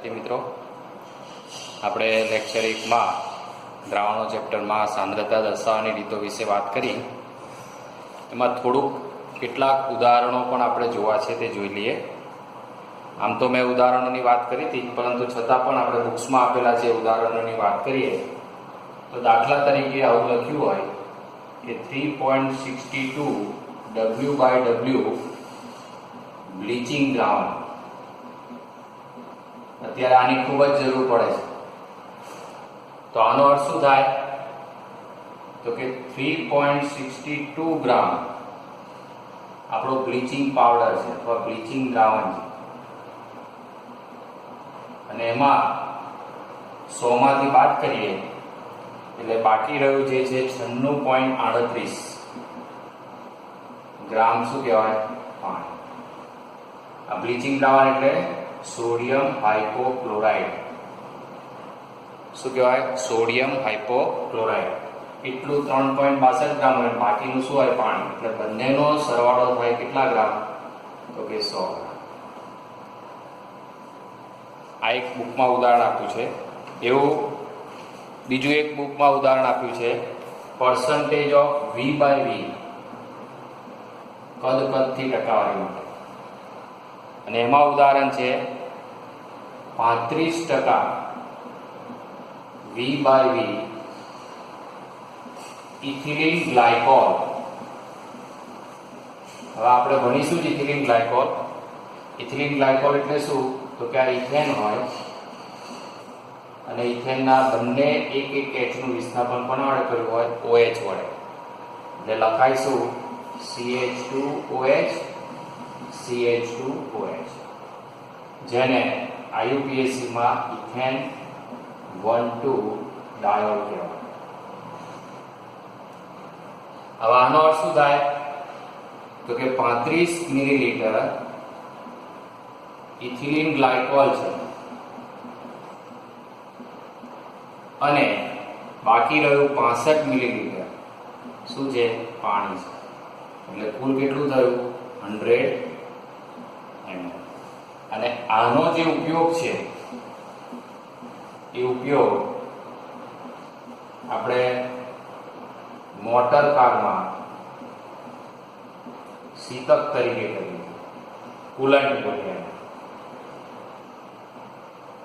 વિદ્યાર્થી મિત્રો, આપણે લેક્ચર 1માં દ્રાવણો ચેપ્ટરમાં સાંદ્રતા દર્શાવવાની રીતો વિશે વાત કરી. એમાં થોડુંક કેટલાક ઉદાહરણો પણ આપણે જોવા છે તે જોઈ લઈએ. આમ તો મેં ઉદાહરણોની વાત કરી હતી, પરંતુ છતાં પણ આપણે બુક્સમાં આપેલા જે ઉદાહરણોની વાત કરીએ તો દાખલા તરીકે આવું લખ્યું હોય કે 3.62 W/W બ્લીચિંગ દ્રાવણ. અત્યારે આની ખૂબ જ જરૂર પડે છે. તો આનો અર્થ શું થાય? તો કે 3.62 ગ્રામ આપણો બ્લીચિંગ પાવડર છે અથવા બ્લીચિંગ દ્રાવણ છે, અને એમાં 100 માંથી બાદ કરીએ એટલે બાકી રહ્યું જે છે 96.38 ગ્રામ શું કહેવાય? પાણી. આ બ્લીચિંગ દ્રાવણ એટલે સોડિયમ હાઇપોક્લોરાઇડ. શું કહેવાય? સોડિયમ હાઇપોક્લોરાઇડ. એટલું 3.62 ગ્રામ હોય, બાકીનું શું હોય? પાણી. એટલે બંનેનો સરવાળો થાય કેટલા ગ્રામ? તો કે 100 ગ્રામ. આ એક બુકમાં ઉદાહરણ આપ્યું છે. એવું બીજું એક બુકમાં ઉદાહરણ આપ્યું છે પર્સન્ટેજ ઓફ V/V, કદથી ટકાવારી માટે. અને એમાં ઉદાહરણ છે 35% V/V ઇથિલિન ગ્લાયકોલ. હવે આપણે ભણીશું જ ઇથિલિન ગ્લાયકોલ. ઇથિલિન ગ્લાયકોલ એટલે શું? તો કે આ ઇથેન હોય અને ઇથેનના બંને એક H નું વિસ્થાપન પણ વડે કર્યું હોય OH વડે. એટલે લખાઈશું CH2OH CH2OH, જેને IUPAC માં ઇથેન 1,2 ડાયોલ કહેવાય. હવે આનો અર્થ શું થાય? તો કે 35 મિલીલીટર ઇથિલિન ગ્લાયકોલ છે અને બાકી રહ્યું 65 મિલીલીટર શું છે? પાણી છે. એટલે કુલ કેટલું થયું? 100 ml. અને આનો જે ઉપયોગ છે એ ઉપયોગ આપણે મોટર કારમાં શીતક તરીકે કરીએ. કુલન્ટ બોલીએ.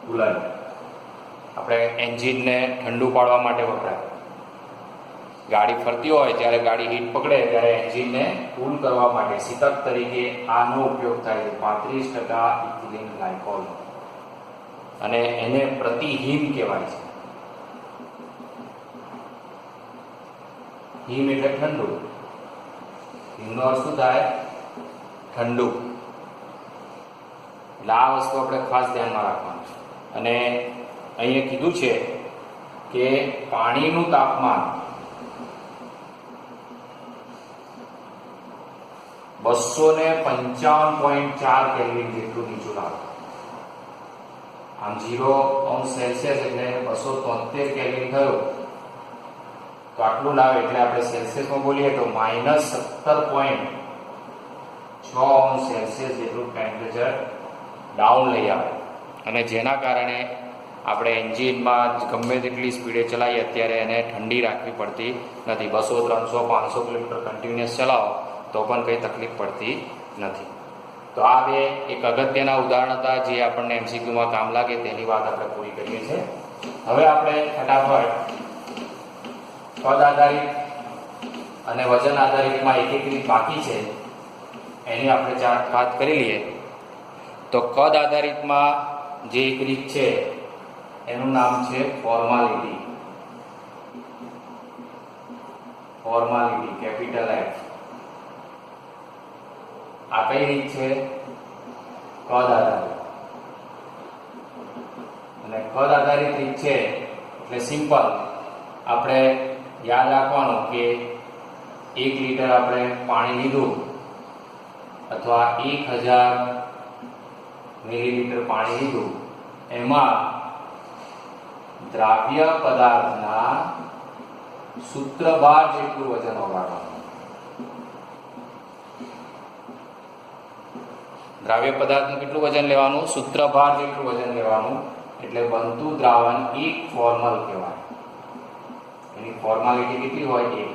કુલન્ટ આપણે એન્જિનને ઠંડુ પાડવા માટે વપરાય. ગાડી ફરતી હોય ત્યારે ગાડી હીટ પકડે ત્યારે એન્જિનને કૂલ કરવા માટે શીતક તરીકે આનો ઉપયોગ થાય છે. 35% ઇથિલિન ગ્લાયકોલ, અને એને પ્રતિહિમ કહેવાય છે. હિમ એટલે ઠંડુ. હિમનો અર્થ શું થાય? ઠંડુ. એટલે આ વસ્તુ આપણે ખાસ ધ્યાનમાં રાખવાનું છે. અને અહીંયા કીધું છે કે પાણીનું તાપમાન 255.4 કેલ્વિન જેટલું નીચું લાવે. આમ 0° સેલ્સિયસ એટલે 273 કેલ્વિન થયું તો આટલું લાવે. એટલે આપણે સેલ્સિયસમાં બોલીએ તો -17.6° સેલ્સિયસ જેટલું ટેમ્પરેચર ડાઉન લઈ આવે. અને જેના કારણે આપણે એન્જિનમાં ગમે તેટલી સ્પીડે ચલાવીએ અત્યારે એને ઠંડી રાખવી પડતી નથી. 200, 300, 500 કિલોમીટર કન્ટિન્યુઅસ ચલાવો તો પણ કંઈ તકલીફ પડતી નથી. તો આ બે એક અગત્યના ઉદાહરણ હતા જે આપણને MCQમાં કામ લાગે તેની વાત આપણે પૂરી કરીએ છીએ. હવે આપણે ફટાફટ કદ આધારિત અને વજન આધારિતમાં એક રીત બાકી છે એની આપણે વાત કરી લઈએ. તો કદ આધારિતમાં જે એક રીત છે એનું નામ છે ફોર્માલિટી. Formality capital F. આ કઈ રીત છે? કદ આધારિત. અને કદ આધારિત રીત છે એટલે સિમ્પલ. આપણે યાદ રાખવાનું કે 1 લીટર આપણે પાણી લીધું અથવા 1000 મિલીલીટર પાણી લીધું, એમાં દ્રાવ્ય પદાર્થના સૂત્રભાર જેટલું વજન ઓગાળવાનું. દ્રાવ્ય પદાર્થનું કેટલું વજન લેવાનું? સૂત્રભાર જેટલું વજન લેવાનું. એટલે બનતું દ્રાવણ એક ફોર્મલ કહેવાય. એની ફોર્માલિટી કેટલી હોય? એક.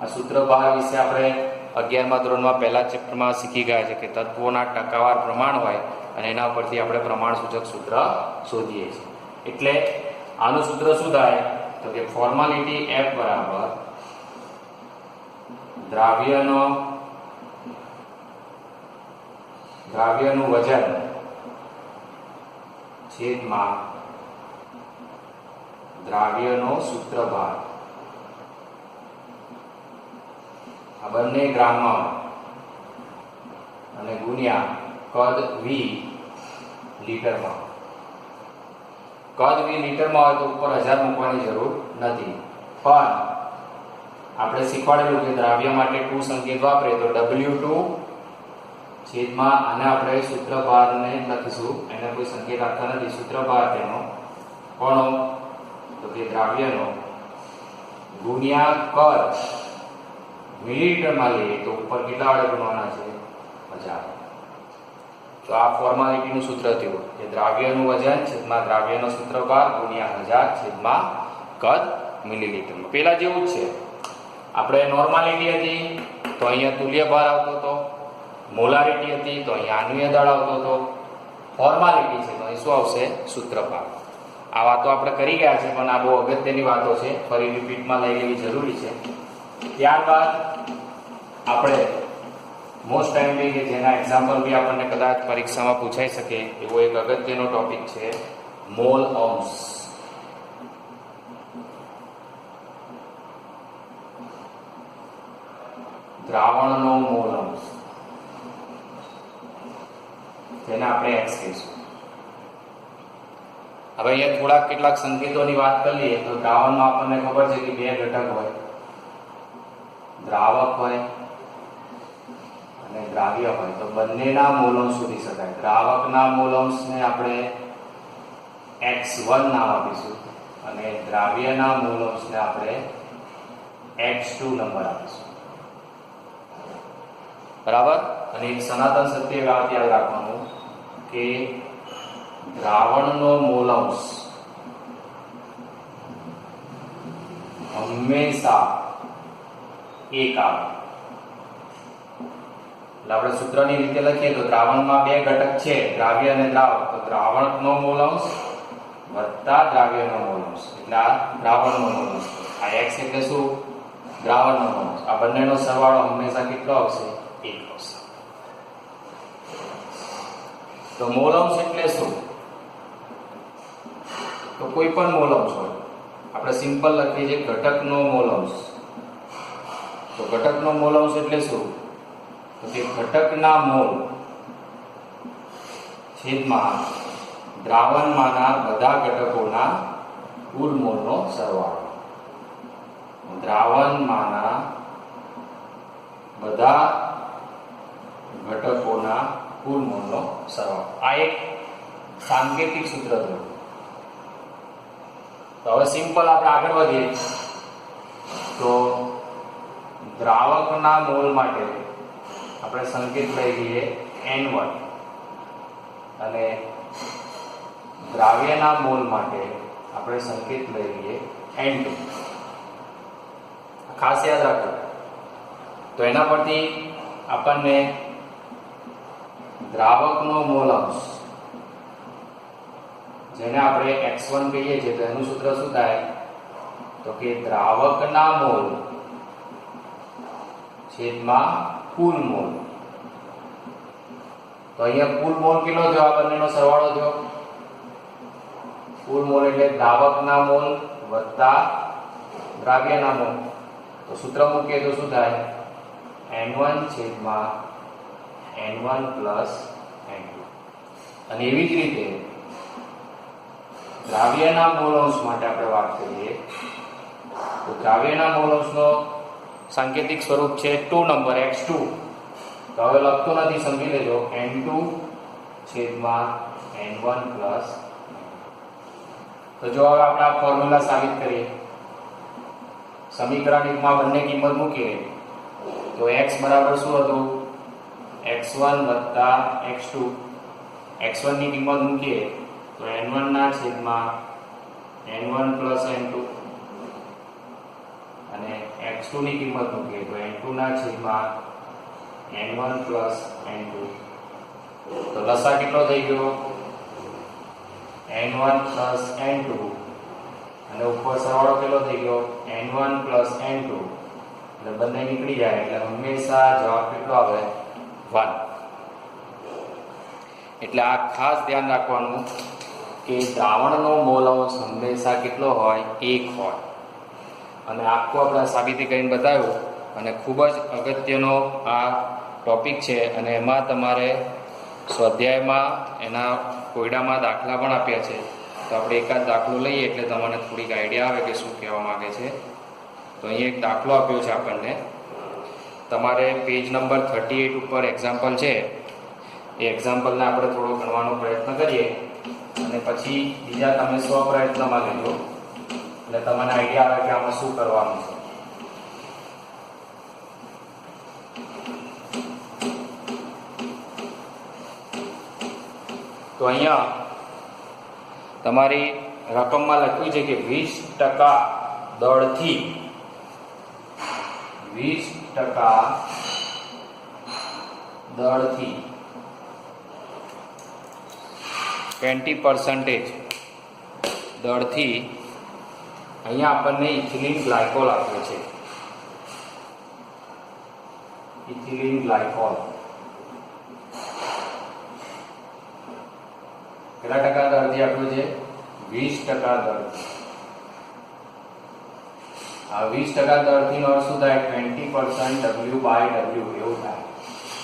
આ સૂત્રભાર વિશે આપણે 11મા ધોરણમાં પહેલા ચેપ્ટરમાં શીખી ગયા છે કે તત્વોના ટકાવાર પ્રમાણ હોય અને એના પરથી આપણે પ્રમાણસૂચક સૂત્ર શોધીએ છીએ. એટલે આનું સૂત્ર શું થાય? તો કે ફોર્માલિટી F બરાબર દ્રાવ્યનું વજન છેદમાં દ્રાવ્યનો સૂત્રભાર. આ બંને ગ્રામમાં અને ગુણ્યા કદ V લીટરમાં. કદ V લીટરમાં હોય તો ઉપર 1000 મૂકવાની જરૂર નથી. પણ આપણે શીખવાડેલું કે દ્રાવ્ય માટે 2 સંકેત વાપરે તો W2 છેદમાં આને આપણે સૂત્રભારને લખીશું. એને કોઈ સંકેત આપતા નથી. સૂત્રભાર તેનો કોનો? તો કે દ્રાવ્યનો ગુણ્યા કદ મિલીલીટરમાં લઈએ તો ઉપર કેટલા વડે ગુણવાના છે? 1000. તો આ ફોર્માલિટીનું સૂત્ર થયું કે દ્રાવ્યનું વજન છેદમાં દ્રાવ્યનો સૂત્રભાર ગુણ્યા 1000 છેદમાં કદ મિલીલીટરમાં. પેલા જેવું જ છે. આપણે નોર્માલિટી હતી તો અહીંયા તુલ્ય ભાર આવતો હતો. મોલારિટી હતી તો અહીંયા આન્વીય દળ આવતો હતો. ફોર્માલિટી છે તો અહીં શું આવશે? સૂત્રભાર. આ વાતો આપણે કરી ગયા છે પણ આ બહુ અગત્યની વાતો છે, ફરી રિપીટમાં લઈ લેવી જરૂરી છે. ત્યારબાદ આપણે મોસ્ટ ટાઈમલી કે જેના એક્ઝામ્પલ બી આપણને કદાચ પરીક્ષામાં પૂછાઈ શકે એવો એક અગત્યનો ટોપિક છે મોલ ઓહ્મ્સ. દ્રાવણનો મોલ ઓહ્મ્સ, જેને આપણે X કહીશું. હવે અહીંયા થોડાક કેટલાક સંકેતોની વાત કરીએ તો દ્રાવણમાં આપણને ખબર છે કે 2 ઘટક હોય, દ્રાવક હોય અને દ્રાવ્ય હોય. તો બંનેના મોલ અંશ શોધી શકાય. દ્રાવકના મોલ અંશને આપણે X1 નામ આપીશું અને દ્રાવ્યના મોલ અંશને આપણે X2 નંબર આપીશું. બરાબર. અને એક સનાતન સત્ય વાત યાદ રાખવાનું કે દ્રાવણનો મોલ અંશ હંમેશા 1 આવે. એટલે આપણે સૂત્રની રીતે લખીએ તો દ્રાવણમાં 2 ઘટક છે, દ્રાવ્ય અને દ્રાવક. તો દ્રાવકનો મોલ અંશ વત્તા દ્રાવ્યનો મોલ અંશ એટલે આ દ્રાવણનો મોલ અંશ. આ X એટલે શું? દ્રાવણનો મોલ અંશ. આ બંનેનો સરવાળો હંમેશા કેટલો આવશે? 1 આવશે. તો મોલ અંશ એટલે શું? તો કોઈ પણ મોલ અંશ હોય. આપણે સિમ્પલ લખીએ છીએ ઘટકનો મોલ અંશ. તો ઘટકનો મોલ અંશ એટલે શું? તો કે ઘટકના મોલ છેદમાં દ્રાવણમાંના બધા ઘટકોના કુલ મોલનો સરવાળો. દ્રાવણમાંના બધા ઘટકોના કુલ મોલનો સરવાળો. આ એક સાંકેતિક સૂત્ર થયું. તો હવે સિમ્પલ આપણે આગળ વધીએ તો દ્રાવકના મોલ માટે આપણે સંકેત લઈ લઈએ N1 અને દ્રાવ્યના મોલ માટે આપણે સંકેત લઈ લઈએ N2. ખાસ યાદ રાખો. તો એના પરથી આપણને દ્રાવકનો મોલ અંશ જેને આપણે X1 કહીએ છીએ તો એનું સૂત્ર શું થાય? તો કે દ્રાવકના મોલ છેદમાં કુલ મોલ. તો અહીંયા કુલ મોલ કેટલો થયો? આ બંનેનો સરવાળો થયો. કુલ મોલ એટલે દ્રાવકના મોલ વત્તા દ્રાવ્યના મોલ. તો સૂત્ર મૂકીએ તો શું થાય? N1 છેદમાં N1 પ્લસ N2. અને એવી જ રીતે દ્રાવ્યના મોલ અંશ માટે આપણે વાત કરીએ તો દ્રાવ્યના મોલ અંશનો સાંકેતિક સ્વરૂપ છે 2 નંબર X2. તો હવે લખતો નથી, સમજી લેજો. N2 છેદમાં N1 પ્લસ. તો જો હવે આપણે આ ફોર્મ્યુલા સાબિત કરીએ, સમીકરણ 1 માં બંને કિંમત મૂકીએ તો X બરાબર શું હતું? x1 વત્તા x2, x1 ની કિંમત મૂકીએ તો n1 ના છેદમાં n1 પ્લસ n2 અને x2 ની કિંમત મૂકીએ તો n2 ના છેદમાં n1 પ્લસ n2. તો લસા કેટલો થઈ ગયો? n1 પ્લસ n2 અને ઉપર સરવાળો કેટલો થઈ ગયો? n1 plus n2. એટલે બંને નીકળી જાય એટલે હંમેશા જવાબ કેટલો આવે? 1. એટલે આ ખાસ ધ્યાન રાખવાનું કે દ્રાવણનો મોલ અંશ હંમેશા કેટલો હોય? 1 હોય. અને આખું આપણે સાબિતી કરીને બતાવ્યું અને ખૂબ જ અગત્યનો આ ટોપિક છે અને એમાં તમારે સ્વાધ્યાયમાં એના કોયડામાં દાખલા પણ આપ્યા છે. તો આપણે એકાદ દાખલો લઈએ એટલે તમને થોડીક આઈડિયા આવે કે શું કહેવા માંગે છે. તો અહીં એક દાખલો આપ્યો છે આપણને. તમારે પેજ નંબર 38 ઉપર એક્ઝામ્પલ છે. એ એક્ઝામ્પલને આપણે થોડો ગણવાનો પ્રયત્ન કરીએ અને પછી બીજા તમે સ્વપ્રયત્નમાં લેજો એટલે તમને આઈડિયા આવે કે આમાં શું કરવાનું છે. તો અહીંયા તમારી રકમમાં લખ્યું છે કે 20% દળથી 20% દળથી 20% દળથી અહીંયા આપણને ઇથિલિન ગ્લાયકોલ આપ્યો છે. ઇથિલિન ગ્લાયકોલ કેટલા ટકા દળથી આપ્યું છે? 20% દળથી. આ 20% દળથી નો અર્થ શું થાય? 20% W/W એવું થાય.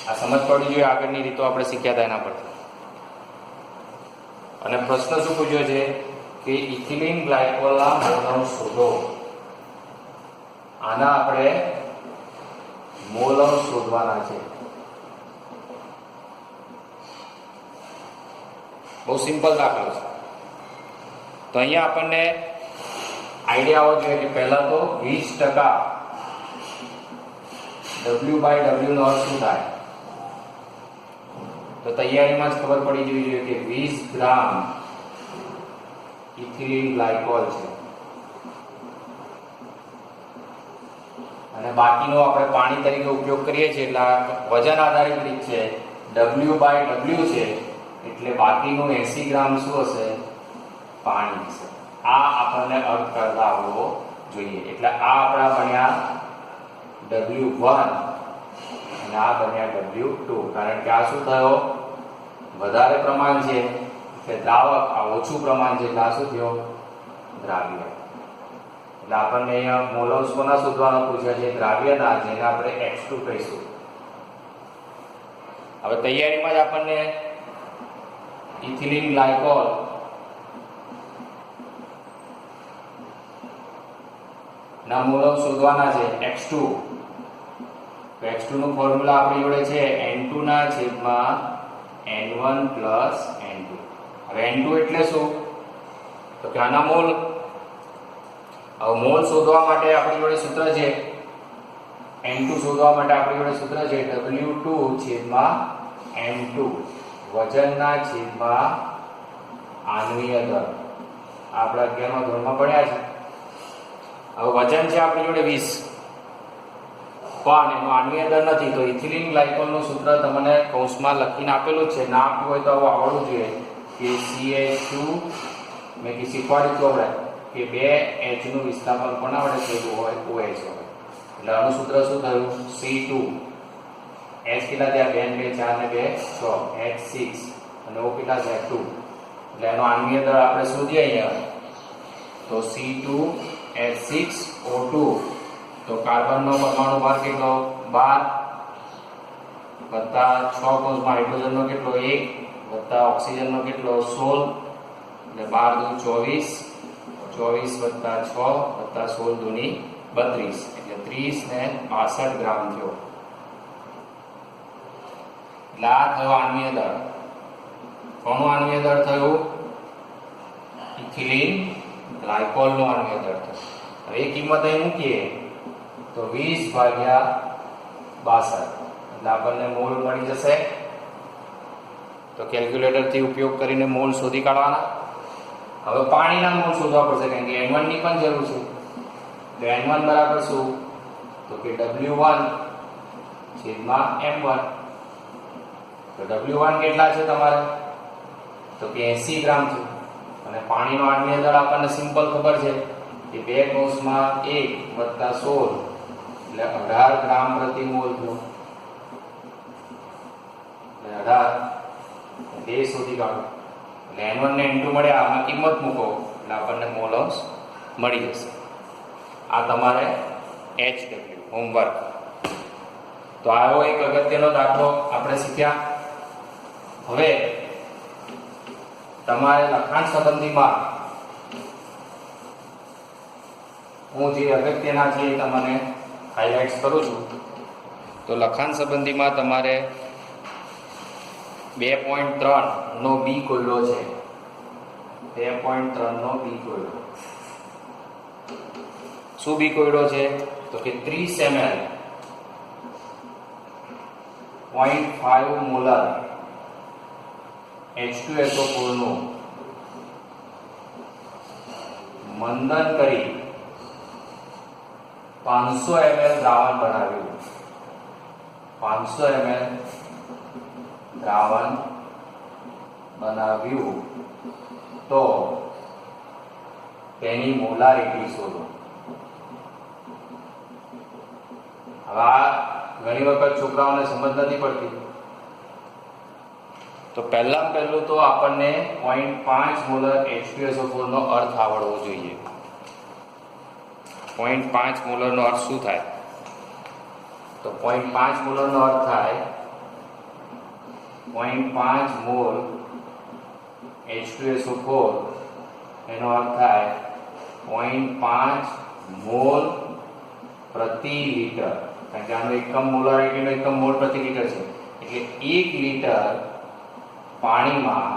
આ સમજ પડવી જોઈએ. આગળની રીતો આપણે શીખ્યા હતા એના પરથી. અને પ્રશ્ન શું પૂછ્યો છે કે ઇથિલિન ગ્લાયકોલના મોલ અંશ શોધો. આના આપણે મોલ અંશ શોધવાના છે. બહુ સિમ્પલ દાખલો છે. તો અહીંયા આપણને આઈડિયા આવવો જોઈએ કે પહેલા તો 20% W/W નો અર્થ શું થાય? તો તૈયારીમાં જ ખબર પડી જવી જોઈએ કે 20 ગ્રામ ઇથિલિન ગ્લાયકોલ છે અને બાકીનો આપણે પાણી તરીકે ઉપયોગ કરીએ છીએ એટલે વજન આધારિત રીત છે. W/W છે એટલે બાકીનું 80 ગ્રામ શું હશે? પાણી હશે. આ આપણને અર્થ કરતા આવવો જોઈએ. એટલે આ આપણા બન્યા W1 અને આ બન્યા W2. કારણ કે આ શું થયો? વધારે પ્રમાણ છે કે દ્રાવક, આ ઓછું પ્રમાણ છે એટલે આ શું થયો? દ્રાવ્ય. એટલે આપણને અહીંયા મોલ અંશ કોના શોધવાનો પૂછ્યા છે? દ્રાવ્યના, જેને આપણે X2 કહીશું. હવે તૈયારીમાં જ આપણને ઇથિલિન ગ્લાયકોલ ના મોલ અંશ શોધવાના છે X2. તો X2 નું ફોર્મ્યુલા આપણી જોડે છે N2 ના છેદમાં N1 પ્લસ N2. હવે N2 એટલે શું? તો કે આના મોલ. હવે મોલ શોધવા માટે આપણી જોડે સૂત્ર છે N2 શોધવા માટે આપણી જોડે સૂત્ર છે W2 છેદમાં N2 વજનના છેદમાં આણ્વીય દળ. આપણા 11મા ધોરણમાં ભણ્યા છે. હવે વજન છે આપણી જોડે 20 પણ એનો આણ્વીય દળ નથી. તો ઇથિલિન ગ્લાયકોલનું સૂત્ર તમને કૌંસમાં લખીને આપેલું છે. ના આપ્યું હોય તો આવું આવડવું જોઈએ કે CH2 મેં શીખવાડ્યું તો આપણે કે 2H નું વિસ્થાપન કોના વડે થયું હોય? OH વડે. એટલે આનું સૂત્ર શું થયું? C2. H કેટલા થયા? 2 ને 2 4 ને 2 6 H6 અને O કેટલા થયા? 2. એટલે એનો આણ્વીય દળ આપણે શોધીએ અહીંયા. તો C2H6O2. તો કાર્બનનો પરમાણુ ભાર કેટલો? 12 વત્તા 6 કૌંસમાં હાઇડ્રોજનનો કેટલો? 1 વત્તા ઓક્સિજનનો કેટલો? 16. એટલે 12 દુ 24 વત્તા 6 વત્તા 16 દુની 32 એટલે 30 ને 62 ગ્રામ થયો. એટલે આ થયો આણ્વીય દળ. કોનું આણ્વીય દળ થયું? ઇથિલિન ગ્લાયકોલનું આણ્વીય દળ થયું. હવે એ કિંમત અહીં મૂકીએ તો 20/62 એટલે આપણને મોલ મળી જશે. તો કેલ્ક્યુલેટરથી ઉપયોગ કરીને મોલ શોધી કાઢવાના. હવે પાણીના મોલ શોધવા પડશે, કારણ કે N1 ની પણ જરૂર છે. તો N1 બરાબર શું? તો કે W1 છેદમાં M1. તો W1 કેટલા છે તમારે? તો કે 80 ગ્રામ છે. અને પાણીનો આત્મીય દળ આપણને સિમ્પલ ખબર છે કે 2 કૌંસમાં 1 વત્તા 16 એટલે 18 ગ્રામ પ્રતિ મોલ થયો. એટલે 18 એ શોધી કાઢો. એટલે N1 ને N2 મળ્યા, આમાં કિંમત મૂકો એટલે આપણને મોલસ મળી જશે. આ તમારે HW હોમવર્ક. તો આવો એક અગત્યનો દાખલો આપણે શીખ્યા. હવે તમારે લખાણ સંબંધીમાં હું જે અગત્યના છે એ તમને હાઇલાઇટ્સ કરું છું. તો લખાણ સંબંધીમાં તમારે 2.3 નો બી કોયડો છે. 2.3 નો બી કોયડો. શું બી કોયડો છે? તો કે 30 ml 0.5 મોલર H2SO4 નું મંદન કરી 500 ml દ્રાવણ બનાવ્યું. 500 ml દ્રાવણ બનાવ્યું તો તેની મોલારિટી શોધો. હવે આ ઘણી વખત છોકરાઓને સમજ નથી પડતી. તો પહેલું તો આપણને 0.5 મોલર H2SO4 નો અર્થ આવડવો જોઈએ. 0.5 મોલર નો અર્થ શું થાય? તો 0.5 મોલર નો અર્થ થાય 0.5 મોલ H2SO4 એનો અર્થ થાય 0.5 મોલ પ્રતિ લીટર. કારણ કે આનો એકમ મોલારિટીનો એકમ મોલ પ્રતિ લીટર છે. એટલે 1 લીટર પાણીમાં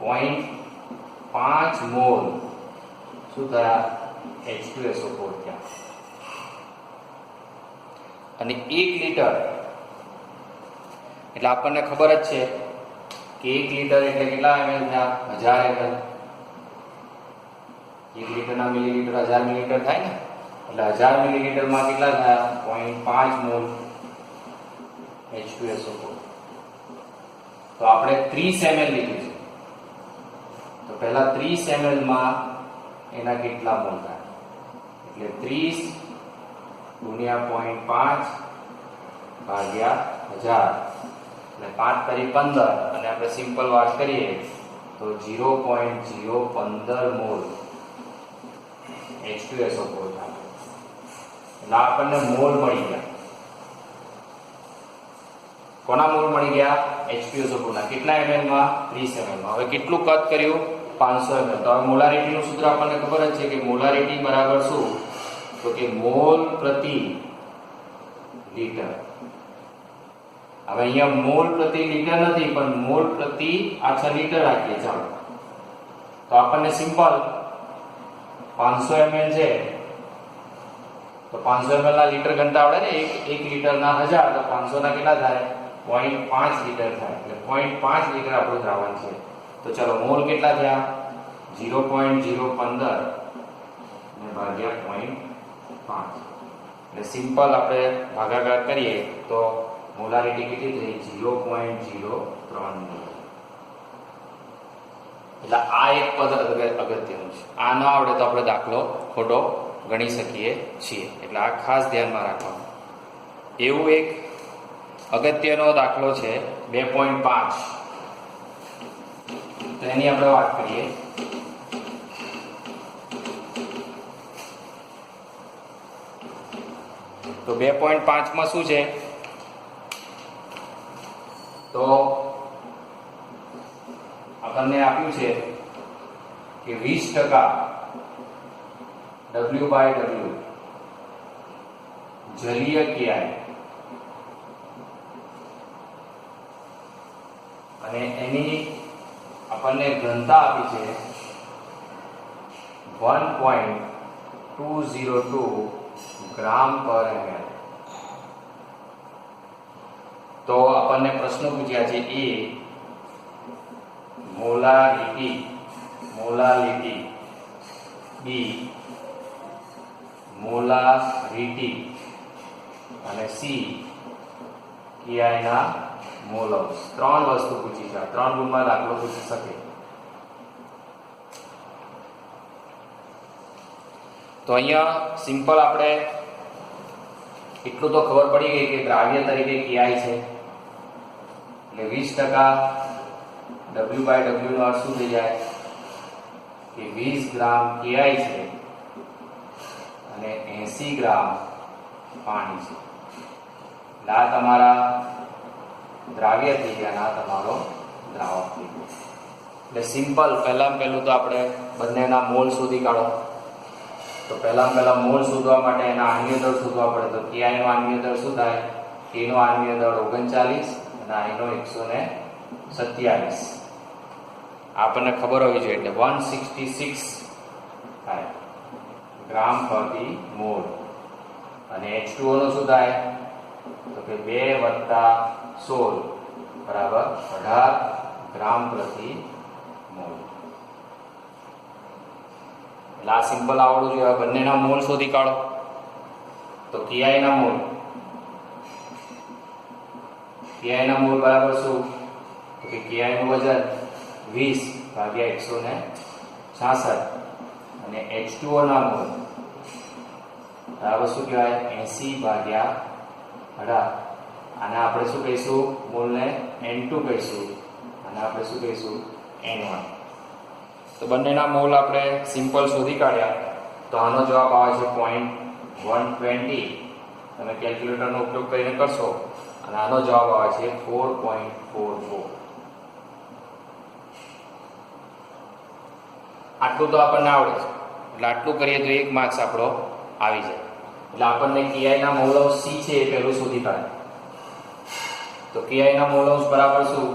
0.5 મોલ શું થયા? H2SO4 થયા. અને 1 લીટર એટલે આપણને ખબર જ છે કે 1 લીટર એટલે કેટલા ml થયા? 1000 ml. 1 લીટરના મિલીલીટર 1000 મિલીલીટર થાય ને, એટલે 1000 મિલીલીટરમાં કેટલા થયા? 0.5 મોલ H2SO4. તો આપણે 30 ml લીધું છે. તો પહેલા 30 ml માં એના કેટલા મોલ થાય? એટલે 30 ગુણ્યા 0.5 ભાગ્યા 1000 એટલે 5 કરી 15 અને આપણે સિમ્પલ વાત કરીએ તો 0.015 મોલ H2SO4 થાય. એટલે આપણને મોલ મળી ગયા. કોના મોલ મળી ગયા? H2SO4 ના. કેટલા ml માં? 30 ml માં. હવે કેટલું કદ કર્યું? 500 ml. તો હવે મોલારિટી નું સૂત્ર આપણને ખબર જ છે કે મોલારિટી બરાબર શું? તો કે મોલ પ્રતિ લીટર. હવે અહીંયા મોલ પ્રતિ લીટર નથી પણ મોલ પ્રતિ લીટર રાખીએ. ચાલો તો આપણને સિમ્પલ 500 ml છે તો 500 ml ના લીટર ગણતા આવડે ને. 1 લીટર ના 1000 તો 500 ના કેટલા થાય? 0.5 લીટર થાય. એટલે 0.5 લીટર આપણું દ્રાવણ છે. તો ચલો મોલ કેટલા થયા? 0.015 ને ભાગ્યા 0.5 એટલે સિમ્પલ આપણે ભાગાકાર કરીએ તો મોલારિટી કેટલી થઈ? 0.03 મોલ. એટલે આ એક પદ અગત્યનું છે. આ ન આવડે તો આપણે દાખલો ખોટો ગણી શકીએ છીએ. એટલે આ ખાસ ધ્યાનમાં રાખવાનું. એવું એક અગત્યનો દાખલો છે 2.5. તો એની આપણે વાત કરીએ. તો 2.5 માં શું છે? તો આપણને આપ્યું છે કે 20% W/W જલીય ક્રિયા અને એની આપણને ઘનતા આપી છે 1.202 ગ્રામ પર ml. તો આપણને પ્રશ્નો પૂછ્યા છે એ મોલારિટી, બી મોલારિટી અને સી કિયાના મોલ્સ. 3 વસ્તુ પૂછી છે. 3 ગુણમાં દાખલો પૂછી શકે. તો અહીંયા સિમ્પલ આપણે એટલું તો ખબર પડી ગઈ કે દ્રાવ્ય તરીકે કિયાઈ છે એટલે 20% W/W નો અર્થ શું થઈ જાય કે 20 ગ્રામ કિયાઈ છે અને 80 ગ્રામ પાણી છે. એટલે આ તમારા દ્રાવ્ય થઈ ગયા, આ તમારો દ્રાવક થઈ ગયો. એટલે સિમ્પલ પહેલું તો આપણે બંનેના મોલ શોધી કાઢો. તો પહેલા મોલ શોધવા માટે એના આણ્વીય દળ શોધવા પડે. તો કિયાઈ નો આણ્વીય દળ શું થાય? કે નો આણ્વીય દળ 39 અને આઈ નો 127. આપણને ખબર હોવી જોઈએ એટલે 166 થાય ગ્રામ પ્રતિ મોલ. અને H2O નો શું થાય? તો કે 2 + 16 બરાબર 18 ગ્રામ પ્રતિ મોલ. એટલે આ સિમ્પલ આવડવું જોઈએ. બંનેના મોલ શોધી કાઢો. તો કિયાઈના મોલ બરાબર શું? તો કે કિયાઈનું વજન 20/166 અને H2O ના મોલ બરાબર શું કહેવાય? 80/18. આને આપણે શું કહીશું? મોલને N2 કહીશું અને આપણે શું કહીશું? N1. તો બંનેના મોલ આપણે સિમ્પલ શોધી કાઢ્યા. તો આનો જવાબ આવે છે 0.120. તમે કેલ્ક્યુલેટરનો ઉપયોગ કરીને કરશો અને આનો જવાબ આવે છે 4.44. આટલું તો આપણને આવડે છે એટલે આટલું કરીએ તો 1 માર્ક્સ આપણો આવી જાય. એટલે આપણને કિયાઈના મોલ્સ સી છે એ પહેલું શોધી કાઢે. તો કિયાઈના મોલ્સ બરાબર શું?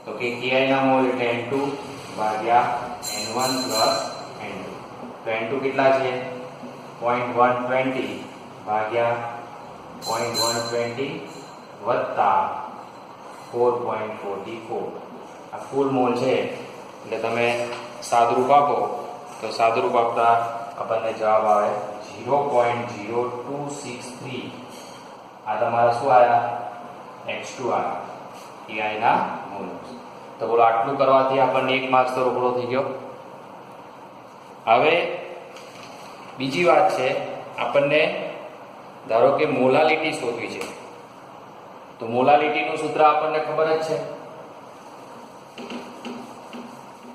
તો કે કિયાઈના મોલ એટલે N2/N1 + N2. તો N2 કેટલા છે? 0.120 ભાગ્યા 0.120 વત્તા 4.44. આ ફૂલ મોલ છે એટલે તમે સાદરૂપ આપો તો સાદરૂપ આપતા આપણને જવાબ આવે 0.0263. આ તમારા શું આવ્યા? H2 આવ્યા કિયાઈના મોલ. તો બોલો આટલું કરવાથી આપણને 1 માર્ક્સ તો રોકડો થઈ ગયો. હવે બીજી વાત છે, આપણને ધારો કે મોલાલિટી શોધવી છે. તો મોલાલિટીનું સૂત્ર આપણને ખબર જ છે.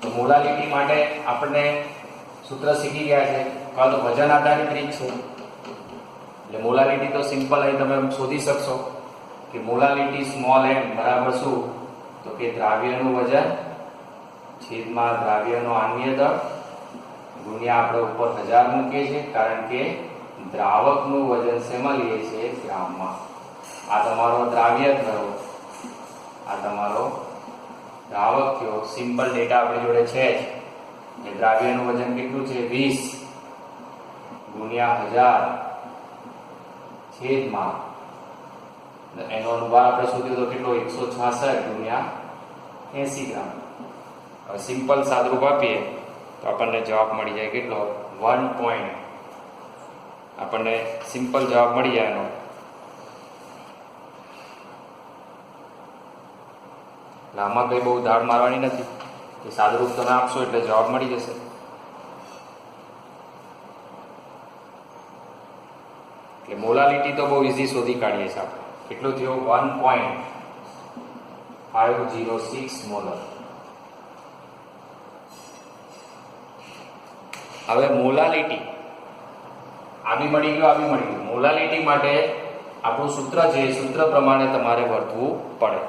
તો મોલાલિટી માટે આપણને સૂત્ર શીખી ગયા છે. કાં તો વજન આધારિત રીત છે. એટલે મોલાલિટી તો સિમ્પલ અહીં તમે શોધી શકશો કે મોલાલિટી સ્મોલ m બરાબર શું? તો કે દ્રાવ્યનું વજન છેદમાં દ્રાવ્યનો આણ્વીય દળ ગુણ્યા આપણે ઉપર 1000 મૂકીએ છીએ કારણ કે દ્રાવકનું વજન શેમાં લઈએ છીએ? ગ્રામમાં. આ તમારો દ્રાવ્ય થયો, આ તમારો દ્રાવક થયો. સિમ્પલ ડેટા આપણી જોડે છે જ કે દ્રાવ્યનું વજન કેટલું છે? 20 ગુણ્યા 1000 છેદમાં એનો અનુભાર આપણે શોધ્યો તો કેટલો? 166 ગુણ્યા 80 ગ્રામ. હવે સિમ્પલ સાદરૂપ આપીએ તો આપણને જવાબ મળી જાય કેટલો? 1. આપણને સિમ્પલ જવાબ મળી જાય એનો. આમાં કઈ બહુ ધાડ મારવાની નથી કે સાદરૂપ તમે આપશો એટલે જવાબ મળી જશે. એટલે મોલાલિટી તો બહુ ઇઝી શોધી કાઢીએ છીએ આપણે. કેટલું થયું? 1.506 મોલર. હવે મોલાલિટી આ બી મળી ગયું, આ બી મળી ગયું. મોલાલિટી માટે આપણું સૂત્ર છે, સૂત્ર પ્રમાણે તમારે વર્તવું પડે.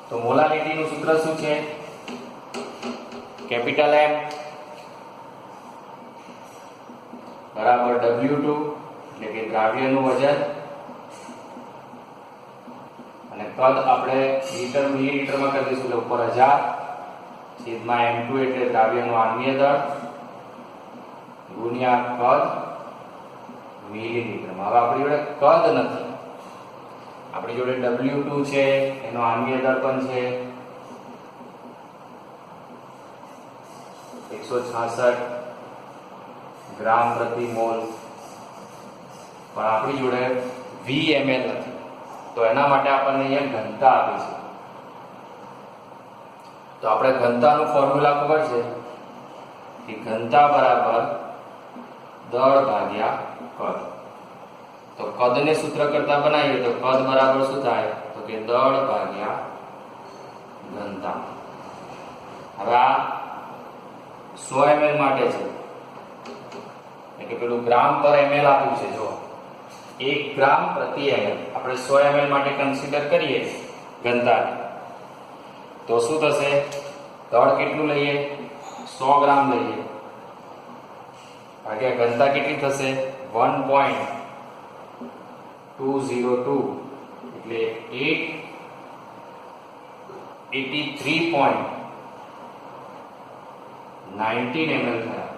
તો મોલાલિટીનું સૂત્ર શું છે? કેપિટલ M બરાબર W2 એટલે કે દ્રાવ્યનું વજન અને કદ આપણે લિટર મિલીલીટરમાં કરી દઈશું એટલે ઉપર 1000 છેદમાં M2 એટલે દ્રાવ્યનું આણ્વીય દળ ગુણ્યા કદ મિલીલીટરમાં. હવે આપણી જોડે કદ નથી, આપણી જોડે W2 છે, એનો આણ્વીય દળ પણ છે 166 ગ્રામ પ્રતિ મોલ, પણ આપણી જોડે VmL નથી. તો એના માટે આપણને અહીંયા ઘનતા આપી છે. તો આપણે ઘનતાનું ફોર્મ્યુલા ખબર છે કે ઘનતા બરાબર દળ ભાગ્યા કદ. તો કદને સૂત્ર કરતા બનાવીએ તો કદ બરાબર શું થાય? તો કે દળ ભાગ્યા ઘનતા. હવે આ 100 ml માટે છે, એટલે કે પેલું ગ્રામ પર ml આપ્યું છે. જો 1 ગ્રામ પ્રતિ ml, આપણે 100 ml માટે કન્સિડર કરીએ ઘનતા, તો શું થશે? દળ કેટલું લઈએ? 100 ગ્રામ લઈએ, ભાગ્યા ઘનતા કેટલી થશે? 1.202, એટલે 83.19 ml થયા.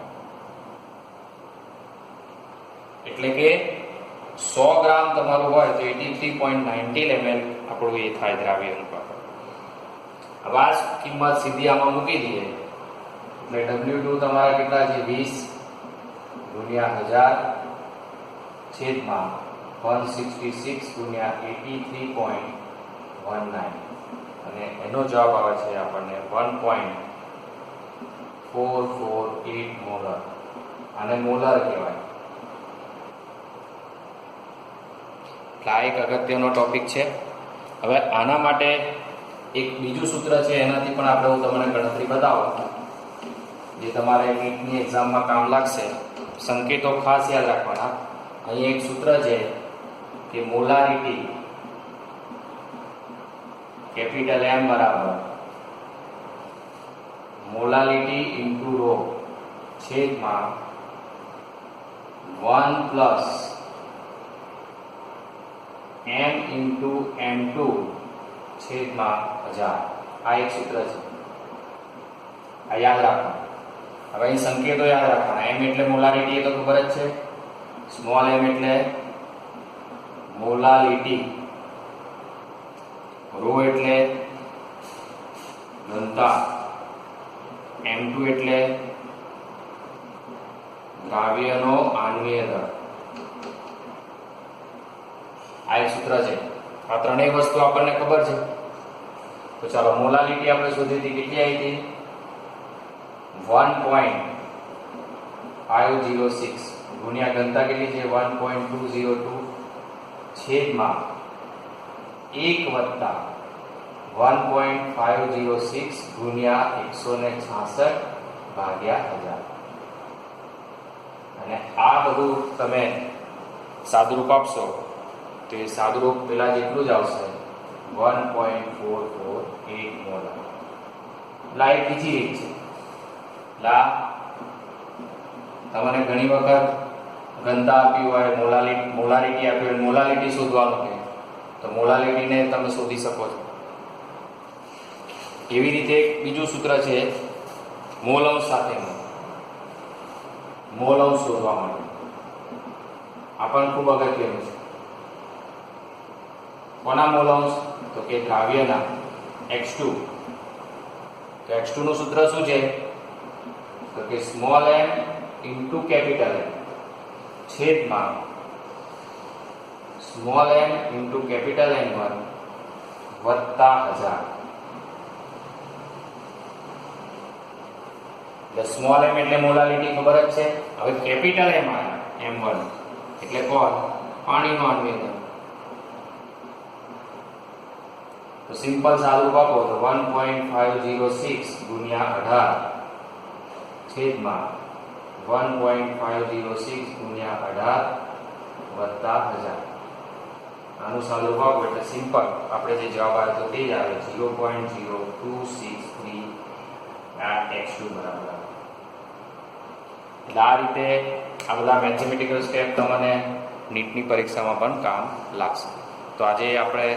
એટલે કે 100 ગ્રામ તમારું હોય તો 83.19 ml આપણું એ થાય દ્રાવ્ય અનુપાત. હવે આ કિંમત સીધી આમાં મૂકી દઈએ એટલે W2 તમારા કેટલા છે? 20 ગુણ્યા 1000 છેદમાં 166 ગુણ્યા 83.19, અને એનો જવાબ આવે છે આપણને 1.448 મોલર. આને મોલર કહેવાય. આ એક અગત્યનો ટોપિક છે. હવે આના માટે એક બીજું સૂત્ર છે, એનાથી પણ આપણે હું તમને ગણતરી બતાવું જે તમારે નીટની એક્ઝામમાં કામ લાગશે. સંકેતો ખાસ યાદ રાખવાના. અહીં એક સૂત્ર છે કે મોલારિટી કેપિટલ M બરાબર મોલાલિટી ઇન્ટુ રો છેદમાં 1 પ્લસ M ઇન્ટુ M2 છેદમાં 1000. આ એક સૂત્ર છે, આ યાદ રાખવાનું. હવે અહીં સંકેતો યાદ રાખવાના. M એટલે મોલારિટી, એ તો ખબર જ છે. સ્મોલ m એટલે મોલાલિટી, રો એટલે ઘનતા, M2 એટલે દ્રાવ્યનો આણ્વીય દળ. આ એક સૂત્ર છે. આ ત્રણેય વસ્તુ આપણને ખબર છે. તો ચાલો, મોલાલિટી આપણે શોધી હતી, કેટલી આવી હતી? 1.506 ગુણ્યા ઘનતા કેટલી છે? 1.202 છેદમાં 1 વત્તા 1.506 ગુણ્યા 166 ભાગ્યા 1000. અને આ બધું તમે સાદુરૂપ આપશો તો એ સાદુરૂપ પેલા જેટલું જ આવશે, 1.448 મોલર. લા એક બીજી રીત છે. લા તમને ઘણી વખત ઘનતા આપી હોય, મોલારિટી આપી હોય, મોલાલિટી શોધવાનું કે તો મોલાલિટીને તમે શોધી શકો છો. એવી રીતે એક બીજું સૂત્ર છે મોલ અંશ સાથેનું. મોલ અંશ શોધવા માટે આ પણ ખૂબ અગત્યનું છે. કોના મોલ અંશ? તો કે દ્રાવ્યના X2. તો X2 નું સૂત્ર શું છે? તો કે small m into capital M છેદમાં small m into capital M1 વત્તા 1000. એટલે સ્મોલ m એટલે મોલાલિટી ખબર જ છે. હવે કેપિટલ M M1 એટલે કોણ? પાણીનો આણ્વીય દળ. તો સિમ્પલ સાદું આપો તો 1.506 ગુણ્યા 18 છેદમાં 1.506 ગુણ્યા 18 વત્તા 1000. આનું સાદું આપો એટલે સિમ્પલ આપણે જે જવાબ આવે તો તે જ આવે, 0.0263. આ X2 બરાબર. એટલે આ રીતે આ બધા મેથેમેટિકલ સ્ટેપ તમને નીટની પરીક્ષામાં પણ કામ લાગશે. તો આજે આપણે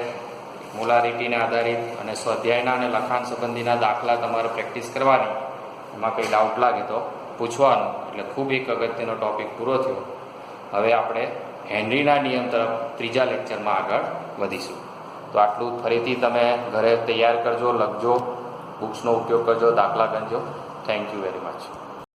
મોલારિટીને આધારિત અને સ્વાધ્યાયના અને લખાણ સંબંધીના દાખલા તમારે પ્રેક્ટિસ કરવાની. એમાં કંઈ ડાઉટ લાગે તો પૂછવાનું. એટલે ખૂબ એક અગત્યનો ટોપિક પૂરો થયો. હવે આપણે હેનરીના નિયમ તરફ ત્રીજા લેક્ચરમાં આગળ વધીશું. તો આટલું ફરીથી તમે ઘરે તૈયાર કરજો, લખજો, બુક્સનો ઉપયોગ કરજો, દાખલા ગણજો. Thank you very much.